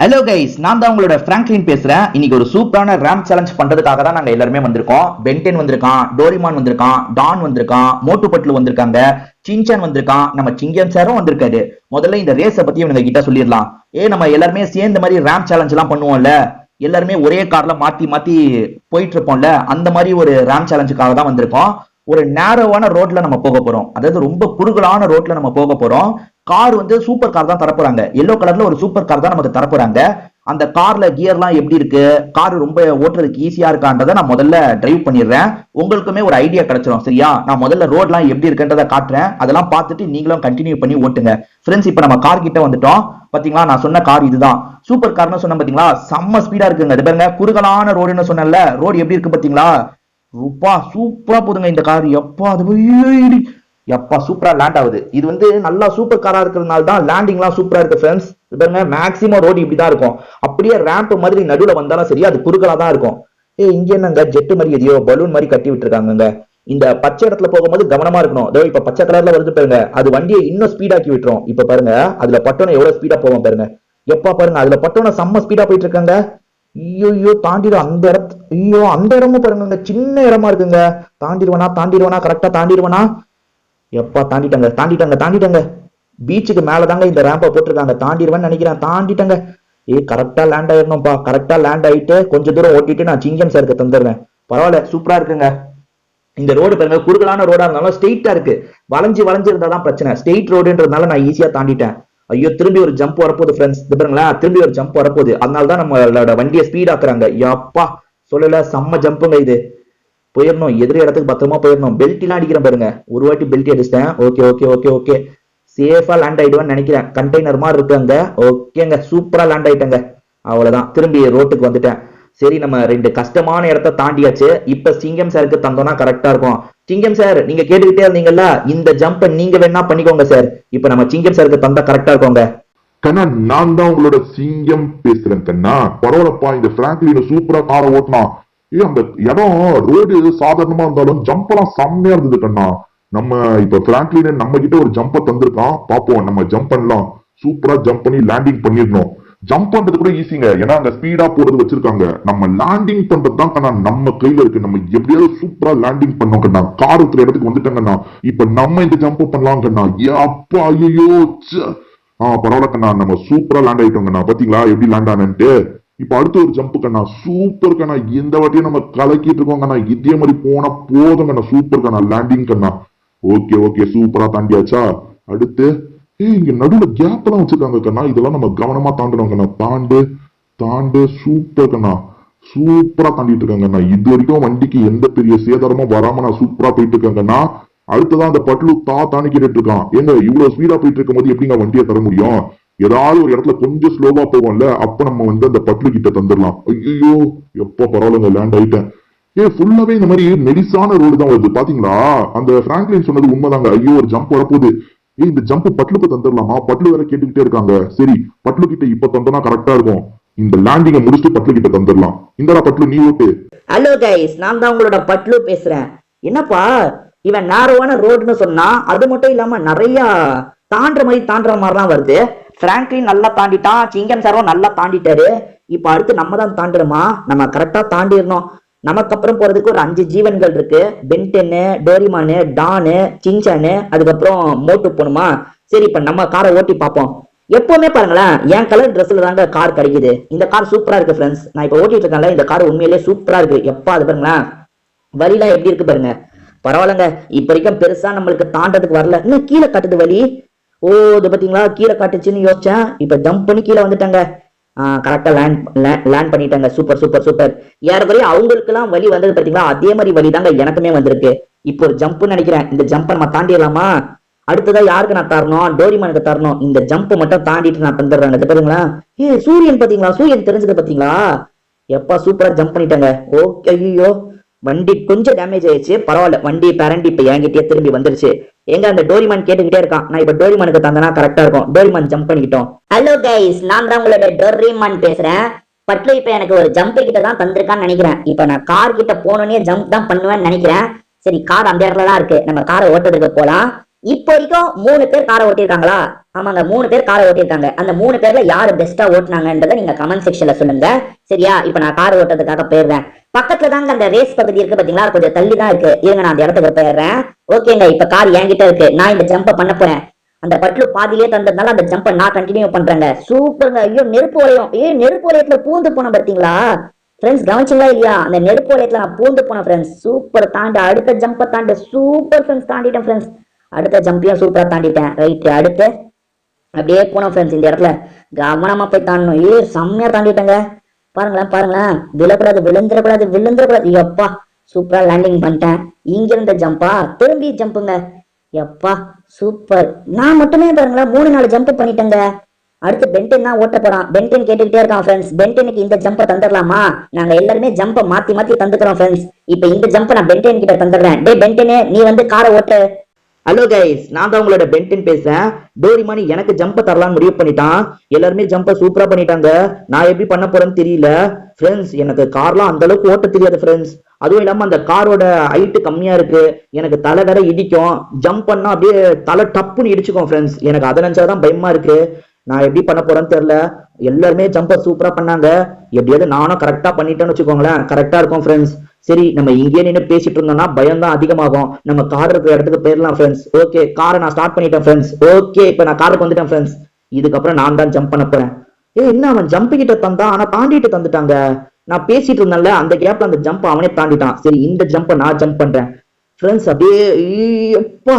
Hello guys, நான் தான் உங்களோட பிராங்க்லின் பேசுறேன். இன்னைக்கு ஒரு சூப்பரான ரேம் சேலஞ்ச் பண்றதுக்காக தான் நாங்க எல்லாருமே வந்திருக்கோம். பென்டென் வந்திருக்கான், டோரிமான் வந்திருக்கான், டான் வந்திருக்கான், மோட்டு பட்லு வந்திருக்காங்க, சின்சான் வந்திருக்கான், நம்ம சிங்கம் சாரும் வந்திருக்காரு. முதல்ல இந்த ரேஸை பத்தி இவங்க கிட்ட சொல்லிடலாம். நம்ம எல்லாருமே சேர்ந்த மாதிரி ரேம் சேலஞ்ச் எல்லாம் பண்ணுவோம்ல, எல்லாருமே ஒரே கார்ல மாத்தி மாத்தி போயிட்டு இருப்போம்ல, அந்த மாதிரி ஒரு ரேம் சேலஞ்சுக்காக தான் வந்திருக்கோம். ஒரு நேரோவான ரோட்ல நம்ம போக போறோம், அதாவது ரொம்ப குறுகலான ரோட்ல நம்ம போக போறோம். கார் வந்து சூப்பர் கார் தான் தரப்போறாங்க. எல்லோ கலர்ல ஒரு சூப்பர் கார் தான் நமக்கு தரப்போறாங்க. அந்த கார்ல கியர்லாம் எப்படி இருக்கு, கார் ரொம்ப ஓட்டுறதுக்கு ஈஸியா இருக்கான்றதை நான் முதல்ல டிரைவ் பண்ணிடுறேன். உங்களுக்குமே ஒரு ஐடியா கிடைச்சிடும். சரியா, நான் முதல்ல ரோட்லாம் எப்படி இருக்குன்றதை காட்டுறேன். அதெல்லாம் பார்த்துட்டு நீங்களும் கண்டினியூ பண்ணி ஓட்டுங்க. ஃப்ரெண்ட்ஸ், இப்போ நம்ம கார் கிட்ட வந்துட்டோம். பாத்தீங்களா, நான் சொன்ன கார் இதுதான். சூப்பர் கார்னு சொன்ன பாத்தீங்களா, செம்ம ஸ்பீடா இருக்குங்க. இது பாருங்க, குறுகலான ரோடுன்னு சொன்னல, ரோடு எப்படி இருக்கு பாத்தீங்களா, ரூபா சூப்பரா போதுங்க இந்த கார். எப்பா அது எப்பா சூப்பரா லேண்ட் ஆகுது. இது வந்து நல்லா சூப்பர் காரா இருக்கிறதுனால தான் லேண்டிங்லாம் சூப்பரா இருக்கு ஃப்ரெண்ட்ஸ். பாருங்க, மேக்ஸிமம் ரோடு இப்படிதான் இருக்கும். அப்படியே ரேம்ப் மாதிரி நடுவுல வந்தாலும் சரி, அது குறுகலா தான் இருக்கும். இங்க என்னங்க ஜெட்டு மாதிரி எதையோ பலூன் மாதிரி கட்டி விட்டுருக்காங்க. இந்த பச்சை இடத்துல போகும்போது கவனமா இருக்கணும். அதோ இப்ப பச்சை கலர்ல வருது பாருங்க, அது வண்டியை இன்னும் ஸ்பீடாக்கி விட்டுரும். இப்ப பாருங்க, அதுல பட்டோன எவ்வளவு ஸ்பீடா போவோம் பாருங்க. எப்பா பாருங்க, அதுல பட்டோன செம்ம ஸ்பீடா போயிட்டு இருக்காங்க. ஐயோ தாண்டிடும் அந்த இடத்து. ஐயோ, அந்த இடமும் பாருங்க சின்ன இடமா இருக்குங்க. தாண்டிடுவனா கரெக்டா தாண்டிடுவனா. எப்பா தாண்டிட்டாங்க. பீச்சுக்கு மேலதாங்க இந்த ரேம்பை போட்டிருக்காங்க. தாண்டிடுவேன்னு நினைக்கிறேன். தாண்டிட்டாங்க. கரெக்டா லேண்ட் ஆயிடணும்ப்பா. கரெக்டா லேண்ட் ஆயிட்டு கொஞ்ச தூரம் ஓட்டிட்டு நான் சிங்கம் சாருக்கு தந்துடுறேன். பரவாயில்ல, சூப்பரா இருக்குங்க. இந்த ரோடு பாருங்க, குறுகலான ரோடா இருந்தாலும் ஸ்ட்ரெயிட்டா இருக்கு. வளைஞ்சு இருந்தாதான் பிரச்சனை. ஸ்ட்ரெயிட் ரோடுன்றதுனால நான் ஈஸியா தாண்டிட்டேன். ஐயோ, திரும்பி ஒரு ஜம்ப் வரப்போகுது ஃப்ரெண்ட்ஸ். இது பாருங்களா, திரும்பி ஒரு ஜம்ப் வரப்போகுது. அதனாலதான் நம்மளோட வண்டியை ஸ்பீட் ஆக்குறாங்க. எப்பா சொல்லல, செம்ம ஜம்புங்க இது. போயிடணும், எதிரி இடத்துக்கு பத்திரமா போயிடணும். பெல்ட் எல்லாம் அடிக்கிறேன் பாருங்க. ஒரு வாட்டி பெல்ட் அடிச்சிட்டேன். ஓகே சேஃபா லேண்ட் ஆயிடுவேன்னு நினைக்கிறேன். கண்டெய்னர் மாதிரி இருக்குங்க. ஓகேங்க, சூப்பரா லேண்ட் ஆயிட்டேங்க. அவ்வளவுதான், திரும்பி ரோட்டுக்கு வந்துட்டேன். சரி, நம்ம 2 கஷ்டமான இடத்த தாண்டியாச்சு. இப்ப சிங்கம் சாருக்கு தந்தோம்னா கரெக்டா இருக்கும். சிங்கம் சார், நீங்க கேட்டுக்கிட்டே இருந்தீங்கல்ல, இந்த ஜம்ப் நீங்க வேணா பண்ணிக்கோங்க சார். இப்ப நம்ம சிங்கம் சாருக்கு தந்தா கரெக்டா இருக்கும்ங்க. கண்ணா, நான் தான் உங்களோட சிங்கம் பேசுறேன் கண்ணா. பரவாயில்லப்பா, இந்த பிராங்க்லின் சூப்பரா காரை ஓட்டினா. அந்த இடம் ரோடு சாதாரணமா இருந்தாலும் ஜம்ப் எல்லாம் செம்மையா இருந்தது கண்ணா. நம்ம இப்ப பிராங்க்லின் நம்ம கிட்ட ஒரு ஜம்ப தந்திருக்கான். பாப்போம், நம்ம ஜம்ப் பண்ணலாம். சூப்பரா ஜம்ப் பண்ணி லேண்டிங் பண்ணிடணும். ஜம்ப் பண்றது கூட ஈஸிங்க, ஏன்னா அங்க ஸ்பீடா போறது வச்சிருக்காங்க. நம்ம லேண்டிங் பண்றது தான் கண்ணா நம்ம கையில இருக்கு. நம்ம எப்படியாவது சூப்பரா லேண்டிங் பண்ணோம் கண்ணா. கார் இருக்கிற இடத்துக்கு வந்துட்டோங்கண்ணா. இப்ப நம்ம இந்த ஜம்ப் பண்ணலாம் கண்ணா. அப்பா ஐயோ, பரவாயில்ல கண்ணா, நம்ம சூப்பரா லேண்ட் ஆயிட்டோங்கண்ணா. பாத்தீங்களா எப்படி லேண்ட் ஆனன்ட்டு. இப்ப அடுத்த ஒரு ஜம்ப் கண்ணா. சூப்பர் கண்ணா, இந்த வாட்டியும் நம்ம கலக்கிட்டு இருக்கோம் கண்ணா. இதே மாதிரி போனா போதும் கண்ணா. சூப்பர் கண்ணா, லேண்டிங் கண்ணா. ஓகே சூப்பரா தாண்டியாச்சா. அடுத்து இங்க நடுவுல கேப் எல்லாம் வச்சிருக்காங்க கண்ணா. இதெல்லாம் நம்ம கவனமா தாண்டணும் கண்ணா. தாண்டு சூப்பர் கண்ணா. சூப்பரா தாண்டிட்டு இருக்காங்க கண்ணா. இது வரைக்கும் வண்டிக்கு எந்த பெரிய சேதாரமும் வராம நான் சூப்பரா போயிட்டு இருக்கேன் கண்ணா. அடுத்ததான் அந்த பட்லு தாண்டி கேட்டு இருக்கான். ஏங்க இவ்வளவு ஸ்பீடா போயிட்டு இருக்கும் போது எப்படிங்க வண்டியை தர முடியும்? ஏதாவது ஒரு இடத்துல கொஞ்சம் ஸ்லோவா போவோம்ல, அப்ப நம்ம வந்து அந்த பட்லு கிட்ட தந்துடலாம். ஐயோ, எப்ப பரவாயில்ல, லேண்ட் ஆயிட்டேன். ஃபுல்லாவே இந்த மாதிரி மெலிசான ரோடு தான் வருது. பாத்தீங்களா, அந்த பிராங்க்லின் சொன்னது உண்மைதாங்க. ஐயோ, ஒரு ஜம்ப் வரப்போகுது. இந்த ஜம்ப் பட்லுக்கு தந்துடலாமா? பட்லு வேற கேட்டுக்கிட்டே இருக்காங்க. சரி, பட்லு கிட்ட இப்ப தந்தோம்னா கரெக்டா இருக்கும். இந்த லேண்டிங்கை முடிச்சுட்டு பட்லு கிட்ட தந்துடலாம். இந்தடா பட்லு, நீ ஓட்டு. ஹலோ கைஸ், நான் தான் உங்களோட பட்லு பேசுறேன். என்னப்பா இவன் நேரோவான ரோடுன்னு சொன்னா, அது மட்டும் இல்லாம நிறைய தாண்டுற மாதிரிலாம் வருது. பிராங்க்லின் நல்லா தாண்டிட்டான், சிங்கம் சாரும் நல்லா தாண்டிட்டாரு. இப்ப அடுத்து நம்ம தான் தாண்டுறோமா? நம்ம கரெக்டா தாண்டிடணும். நமக்கு அப்புறம் போறதுக்கு ஒரு 5 ஜீவன்கள் இருக்கு. பென்டென்னு, டோரிமானு, டானு, சின்சானு, அதுக்கப்புறம் மோட்டு போணுமா. சரி, இப்ப நம்ம காரை ஓட்டி பார்ப்போம். எப்பவுமே பாருங்களேன், என் கலர் ட்ரெஸ்ல தாங்க கார் கிடைக்குது. இந்த கார் சூப்பரா இருக்கு ஃப்ரெண்ட்ஸ். நான் இப்ப ஓட்டிட்டு இருக்கேன்ல, இந்த கார் உண்மையிலேயே சூப்பரா இருக்கு. எப்பா அது பாருங்களேன், வழிலாம் எப்படி இருக்கு பாருங்க. பரவாயில்லங்க, இப்ப வரைக்கும் பெருசா நம்மளுக்கு தாண்டதுக்கு வரல. இன்னும் கீழே காட்டுது வழி. இது பாத்தீங்களா, கீழே காட்டுச்சுன்னு யோசிச்சேன். இப்ப ஜம்ப் பண்ணி கீழே வந்துட்டாங்க. கரெக்டா லேண்ட் பண்ணிட்டாங்க. சூப்பர். யாருக்குறையும் அவங்களுக்கு எல்லாம் வழி வந்தது பாத்தீங்களா, அதே மாதிரி வழி தாங்க எனக்குமே வந்திருக்கு. இப்போ ஒரு ஜம்ப்னு நினைக்கிறேன். இந்த ஜம்ப் நம்ம தாண்டிடலாமா? அடுத்ததா யாருக்கு நான் தரணும்? டோரிமானுக்கு தரணும். இந்த ஜம்ப் மட்டும் தாண்டிட்டு நான் தந்துடுறேன். பாத்தீங்களா, சூரியன் பாத்தீங்களா, சூரியன் தெரிஞ்சது பாத்தீங்களா. எப்பா சூப்பரா ஜம்ப் பண்ணிட்டாங்க. ஓகே. ஐயோ, வண்டி கொஞ்சம் டேமேஜ் ஆயிடுச்சு. பரவாயில்ல, வண்டி பேரண்டி இப்ப என்கிட்டயே திரும்பி வந்துருச்சு. எங்க அந்த டோரிமான் கேட்டுக்கிட்டே இருக்கான். நான் இப்ப டோரிமானுக்கு தந்தனா கரெக்டா இருக்கும். டோரிமான் ஜம்ப் பண்ணிக்கிட்டோம். ஹலோ கைஸ், நான் தான் உங்களோட டோரிமான் பேசுறேன். பட்லு இப்ப எனக்கு ஒரு ஜம்ப் கிட்ட தான் தந்திருக்கான்னு நினைக்கிறேன். இப்ப நான் கார் கிட்ட போனோன்னே ஜம்ப் தான் பண்ணுவேன்னு நினைக்கிறேன். சரி, கார் அந்த இடத்துல தான் இருக்கு. நம்ம காரை ஓட்டுறதுக்கு போலாம். இப்போ வரைக்கும் 3 பேர் காரை ஓட்டியிருக்காங்களா? ஆமாங்க, 3 பேர் காரை ஓட்டியிருக்காங்க. அந்த 3 பேர்ல யாரு பெஸ்டா ஓட்டினாங்கன்றத நீங்க கமெண்ட் செக்ஷன்ல சொல்லுங்க. சரியா? இப்ப நான் கார் ஓட்டுறதுக்காக போயிடுறேன். பக்கத்துல தாங்க அந்த ரேஸ் பகுதி இருக்கு பாத்தீங்களா, கொஞ்சம் தள்ளி தான் இருக்கு. இருங்க, நான் அந்த இடத்துக்கு போயிடுறேன். ஓகேங்க, இப்ப கார் என்கிட்ட இருக்கு. நான் இந்த ஜம்ப பண்ண போறேன். அந்த பட்லு பாதியிலே தந்ததுனால அந்த ஜம்ப நான் கண்டினியூ பண்றேங்க. சூப்பருங்க. ஐயோ, நெருப்பு வளையம். நெருப்பு வளையத்துல பூந்து போன பாத்தீங்களா ஃப்ரெண்ட்ஸ்? கவனிச்சிங்களா இல்லையா? அந்த நெருப்பு வளையத்துல நான் பூந்து போனேன் ஃப்ரெண்ட்ஸ். சூப்பர். தாண்ட அடுத்த ஜம்ப தாண்ட சூப்பர் ஃப்ரெண்ட்ஸ். தாண்டிட்டேன் ஃப்ரெண்ட்ஸ். அடுத்த ஜம்பையும் சூப்பரா தாண்டிட்டேன். ரைட், அடுத்து அப்படியே போனோம் ஃப்ரெண்ட்ஸ். இந்த இடத்துல கவனமா போய் தாண்டணும். செம்மையா தாண்டிட்டேங்க. பாருங்களேன் பாருங்களேன், விழக்கூடாது, விழுந்துடக்கூடாது. எப்பா சூப்பரா லேண்டிங் பண்ணிட்டேன். இங்க இருந்த ஜம்பா திரும்பி ஜம்புங்க. எப்பா சூப்பர். நான் மட்டுமே பாருங்களேன் 3-4 ஜம்ப் பண்ணிட்டேங்க. அடுத்து பென்டென் தான் ஓட்ட போறான். பென்டென் கேட்டுக்கிட்டே இருக்கான் ஃப்ரெண்ட்ஸ். பென்டெனுக்கு இந்த ஜம்பை தந்துடலாமா? நாங்க எல்லாருமே ஜம்பை மாத்தி மாத்தி தந்துக்கிறோம் ஃப்ரெண்ட்ஸ். இப்ப இந்த ஜம்பை நான் பென்டென் கிட்ட தந்துடுறேன். டே பென்டெனே, நீ வந்து காரை ஓட்டு. ஹலோ கைஸ், நான் தான் உங்களோட பென்டென் பேசுறேன். டோரிமான் எனக்கு ஜம்ப தரலான்னு முடிவு பண்ணிட்டான். எல்லாருமே ஜம்ப சூப்பரா பண்ணிட்டாங்க. நான் எப்படி பண்ண போறேன்னு தெரியல ஃப்ரெண்ட்ஸ். எனக்கு கார்லாம் அந்த அளவுக்கு ஓட்ட தெரியாது ஃப்ரெண்ட்ஸ். அதுவும் இல்லாம அந்த காரோட ஹைட் கம்மியா இருக்கு. எனக்கு தலை வேற இடிக்கும். ஜம்ப் பண்ணா அப்படியே தலை டப்புன்னு இடிச்சுக்கும் ஃப்ரெண்ட்ஸ். எனக்கு அதை நினைச்சாதான் பயமா இருக்கு. நான் எப்படி பண்ண போறேன்னு தெரியல. எல்லாருமே ஜம்ப சூப்பரா பண்ணாங்க. எப்படியாவது நானும் கரெக்டா பண்ணிட்டேன்னு வச்சுக்கோங்களேன், கரெக்டா இருக்கும் ஃப்ரெண்ட்ஸ். சரி, நம்ம இங்கே நின்று பேசிட்டு இருந்தோம்னா பயம் தான் அதிகமாகும். நம்ம கார் இருக்கிற இடத்துக்கு போயிடலாம் ஃப்ரெண்ட்ஸ். ஓகே, காரை நான் ஸ்டார்ட் பண்ணிட்டேன் ஃப்ரெண்ட்ஸ். ஓகே, இப்ப நான் காருக்கு வந்துட்டேன் ஃப்ரெண்ட்ஸ். இதுக்கப்புறம் நான் தான் ஜம்ப் பண்ண போறேன். என்ன அவன் ஜம்ப் கிட்ட தந்தான், ஆனா தாண்டிட்டு தந்துட்டாங்க. நான் பேசிட்டு இருந்தேன்ல, அந்த கேப்ல அந்த ஜம்ப் அவனே தாண்டிட்டான். சரி, இந்த ஜம்ப நான் ஜம்ப் பண்றேன் ஃப்ரெண்ட்ஸ். அப்படியே அப்பா,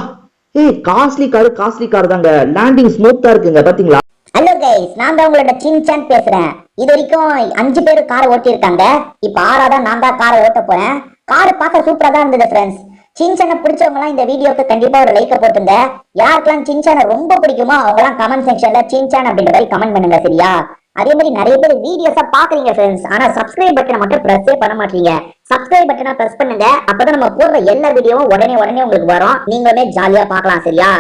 காஸ்ட்லி கார் தாங்க. லேண்டிங் ஸ்மூத்தா இருக்குங்க, பாத்தீங்களா? ஹலோ கைஸ், நான் தான் உங்களோட சின்சான் பேசுறேன். இது வரைக்கும் 5 பேர் காரை ஓட்டி இருக்காங்க. இப்ப 6ஆவதா நான் தான் காரை ஓட்ட போறேன். கார் பார்க்க சூப்பரா தான் இருந்தது ஃப்ரெண்ட்ஸ். சின்சானை பிடிச்சவங்க எல்லாம் இந்த வீடியோக்கு கண்டிப்பா ஒரு லைக்க போட்டுங்க. யாருக்கெல்லாம் சின்சானை ரொம்ப பிடிக்குமோ அவங்க எல்லாம் கமெண்ட் செக்ஷன்ல சின்சான் அப்படின்ற மாதிரி கமெண்ட் பண்ணுங்க. சரியா? அதே மாதிரி நிறைய பேர் வீடியோஸா பாக்குறீங்க ஃப்ரெண்ட்ஸ், ஆனா சப்ஸ்கிரைப் பட்டனை மட்டும் பிரஸ்ஸே பண்ண மாட்டீங்க. சப்ஸ்கிரைப் பட்டனை பிரஸ் பண்ணுங்க. அப்பதான் நம்ம போடுற எல்லா வீடியோவும் உடனே உங்களுக்கு வரும். நீங்களுமே ஜாலியா பார்க்கலாம். சரியா?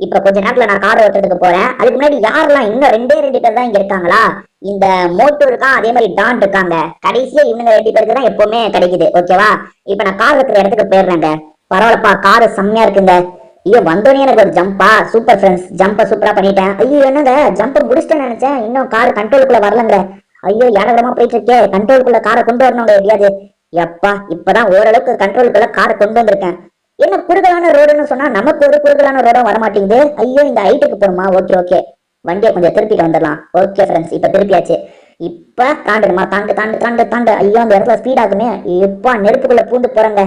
இப்ப கொஞ்ச நேரத்துல நான் கார் ஓட்டுறதுக்கு போறேன். அதுக்கு முன்னாடி யாரெல்லாம் இன்னும் 2 பேர் தான் இங்க இருக்காங்களா? இந்த மோட்டு இருக்கான், அதே மாதிரி டான் இருக்காங்க. கடைசியா இவங்க 2 பேருக்கு தான் எப்பவுமே கிடைக்குது. ஓகேவா? இப்ப நான் கார் இருக்கிற இடத்துக்கு போயிடுறேங்க. பரவாயில்லப்பா, காரு செம்மையா இருக்குங்க. ஐயோ, வந்தோடனே எனக்கு ஒரு ஜம்பா. சூப்பர் ஃப்ரெண்ட்ஸ், ஜம்ப சூப்பரா பண்ணிட்டேன். ஐயோ, என்னங்க ஜம்ப முடிச்சிட்டேன்னு நினைச்சேன். இன்னும் கார் கண்ட்ரோலுக்குள்ள வரலங்க. ஐயோ, இடமா போயிட்டு இருக்கே. கண்ட்ரோலுக்குள்ள காரை கொண்டு வரணுங்க எப்படியாது. எப்பா, இப்பதான் ஓரளவுக்கு கண்ட்ரோலுக்குள்ள காரை கொண்டு வந்திருக்கேன். என்ன குறுகலான ரோடுன்னு சொன்னா நமக்கு ஒரு குறுகலான ரோடும் வர மாட்டேங்குது. ஐயோ, இந்த ஹைட்டுக்கு போகணுமா? ஓகே, வண்டியை கொஞ்சம் திருப்பிட்டு வந்துடலாம். ஓகே ஃப்ரெண்ட்ஸ், இப்ப திருப்பியாச்சு. இப்ப தாண்டுமா, தாண்டு. ஐயோ, அந்த இடத்துல ஸ்பீட் ஆகுமே. இப்ப நெருப்புக்குள்ள பூந்து போறேங்க.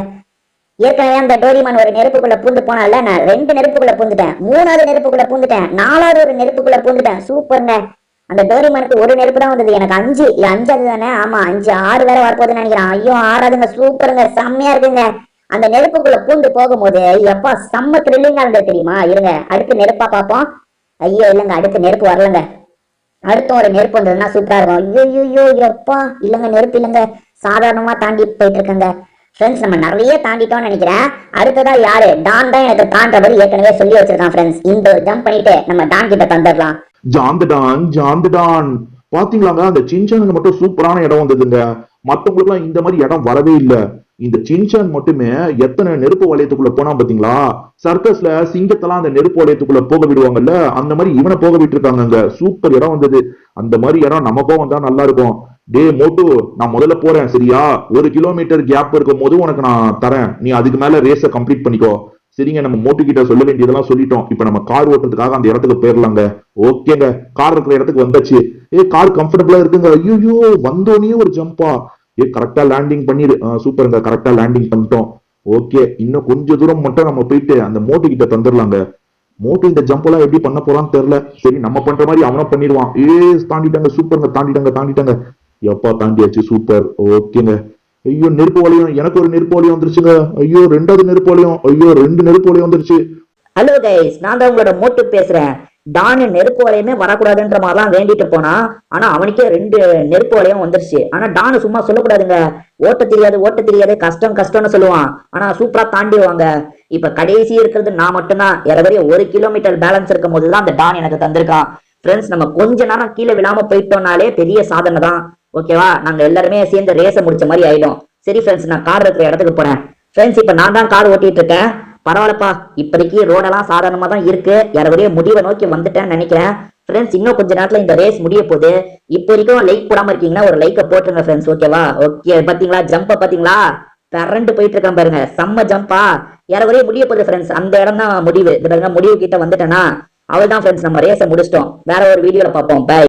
ஏற்கனவே அந்த டோரிமான் ஒரு நெருப்புக்குள்ள பூந்து போனால, நான் 2 நெருப்புக்குள்ள பூந்துட்டேன். 3வது நெருப்புக்குள்ள பூந்துட்டேன். 4வது ஒரு நெருப்புக்குள்ள பூந்துட்டேன். சூப்பருங்க. அந்த டோரிமானுக்கு ஒரு நெருப்பு தான் வந்தது. எனக்கு 5 5 தானே? ஆமா, 5 6 வேற வரப்போகுதுன்னு நினைக்கிறேன். ஐயோ, 6ஆவதுங்க. சூப்பருங்க, செம்மையா இருக்குங்க. அந்த நெருப்புக்குள்ள பூந்து போகும்போது எப்பா செம்ம த்ரில்லிங்கா இருந்தது தெரியுமா? இருங்க, அடுத்து நெருப்பா பார்ப்போம். ஐயோ இல்லைங்க, அடுத்து நெருப்பு வரலங்க. அடுத்த ஒரு நெருப்பு வந்ததுன்னா சூப்பரா இருக்கும். ஐயோ எப்பா, இல்லைங்க, நெருப்பு இல்லைங்க. சாதாரணமா தாண்டி போயிட்டு இருக்கங்க ஃப்ரெண்ட்ஸ். நம்ம நிறைய தாண்டிட்டோம்னு நினைக்கிறேன். அடுத்ததா யாரு? டான் தான் எனக்கு தாண்டவர் ஏற்கனவே சொல்லி வச்சிருக்கான் ஃப்ரெண்ட்ஸ். இந்த ஜம்ப் பண்ணிட்டு நம்ம டான் கிட்ட தந்துடலாம். ஜாந்துடான் பாத்தீங்களாங்க, அந்த சின்சானுக்கு மட்டும் சூப்பரான இடம் வந்ததுங்க. மத்தவங்களுக்கு எல்லாம் இந்த மாதிரி இடம் வரவே இல்ல. இந்த சின்சான் மட்டுமே எத்தனை நெருப்பு வளையத்துக்குள்ள போனா பாத்தீங்களா? சர்க்கஸ்ல சிங்கத்தெல்லாம் அந்த நெருப்பு வளையத்துக்குள்ள போக விடுவாங்கல்ல, அந்த மாதிரி இவனை போக விட்டு இருக்காங்க. சூப்பர் இடம் வந்தது. அந்த மாதிரி இடம் நமக்கும் வந்தா நல்லா இருக்கும். டே மோட்டு, நான் முதல்ல போறேன். சரியா? 1 கிலோமீட்டர் கேப் இருக்கும் போது உனக்கு நான் தரேன். நீ அதுக்கு மேல ரேஸ கம்ப்ளீட் பண்ணிக்கோ. சரிங்க, நம்ம மோட்டு கிட்ட சொல்ல வேண்டியதெல்லாம் சொல்லிட்டோம். இப்ப நம்ம கார் ஓட்டுறதுக்காக அந்த இடத்துக்கு போயிடலாங்க. ஓகேங்க, கார் இருக்கிற இடத்துக்கு வந்தாச்சு. கார் கம்ஃபர்டபுளா இருக்குங்க. ஐயோ, வந்தோடனே ஒரு ஜம்பா. கரெக்டா லேண்டிங் பண்ணிடு. சூப்பருங்க, கரெக்டா லேண்டிங் பண்ணிட்டோம். ஓகே, இன்னும் கொஞ்சம் தூரம் மட்டும் நம்ம போயிட்டு அந்த மோட்டு கிட்ட தந்துடலாங்க. மோட்டு இந்த ஜம்ப் எல்லாம் எப்படி பண்ண போறான்னு தெரியல. சரி, நம்ம பண்ற மாதிரி அவனும் பண்ணிடுவான். தாண்டிட்டாங்க. சூப்பருங்க, தாண்டிட்டாங்க. எப்பா தாண்டியாச்சு. சூப்பர். ஓகேங்க. ஐயோ, நெருப்பு வளையம். எனக்கு ஒரு நெருப்பு வளையம் வந்துருச்சுங்க. ஐயோ, 2வது நெருப்பு வளையம். ஐயோ, 2 நெருப்பு வளையம் வந்துருச்சு. ஹலோ கைஸ், நான் தான் உங்களோட மோட்டு பேசுறேன். டானு நெருப்பு வளையமே வரக்கூடாதுன்ற மாதிரிலாம் வேண்டிட்டு போனா, ஆனா அவனுக்கே 2 நெருப்பு வளையம் வந்துருச்சு. ஆனா டானு சும்மா சொல்லக்கூடாதுங்க. ஓட்ட தெரியாது, கஷ்டம்னு சொல்லுவான். ஆனா சூப்பரா தாண்டிடுவாங்க. இப்ப கடைசி இருக்கிறது நான் மட்டும்தான். ஏறவரைய 1 கிலோமீட்டர் பேலன்ஸ் இருக்கும் போதுதான் அந்த டான் எனக்கு தந்திருக்கான். ஃப்ரெண்ட்ஸ், நம்ம கொஞ்ச நேரம் கீழே விழாம போயிட்டோம்னாலே பெரிய சாதனை தான். ஓகேவா? நாங்க எல்லாருமே சேர்ந்து ரேஸ முடிச்ச மாதிரி ஆயிடும். சரி ஃப்ரெண்ட்ஸ், நான் கார் இருக்கிற இடத்துக்கு போறேன். ஃப்ரெண்ட்ஸ், இப்ப நான் தான் கார் ஓட்டிட்டு இருக்கேன். பரவாயில்லப்பா, இப்போதைக்கு ரோடெல்லாம் சாதாரணமா தான் இருக்கு. யாரைய முடிவை நோக்கி வந்துட்டேன்னு நினைக்கிறேன். ஃப்ரெண்ட்ஸ், இன்னும் கொஞ்ச நேரத்துல இந்த ரேஸ் முடிய போகுது. இப்போ வரைக்கும் லைக் போடாம இருக்கீங்கன்னா ஒரு லைக்கை போட்டுருங்க ஃப்ரெண்ட்ஸ். ஓகேவா? ஓகே, பாத்தீங்களா ஜம்ப பாத்தீங்களா? கரண்ட் போயிட்டு இருக்கான் பாருங்க, செம்ம ஜம்பா. யாரைய முடிய போகுது ஃப்ரெண்ட்ஸ். அந்த இடம் தான் முடிவு. இது பாருங்க, முடிவு கிட்ட வந்துட்டேன்னா அவள் தான் ஃப்ரெண்ட்ஸ், நம்ம ரேஸை முடிச்சிட்டோம். வேற ஒரு வீடியோல பார்ப்போம். பை.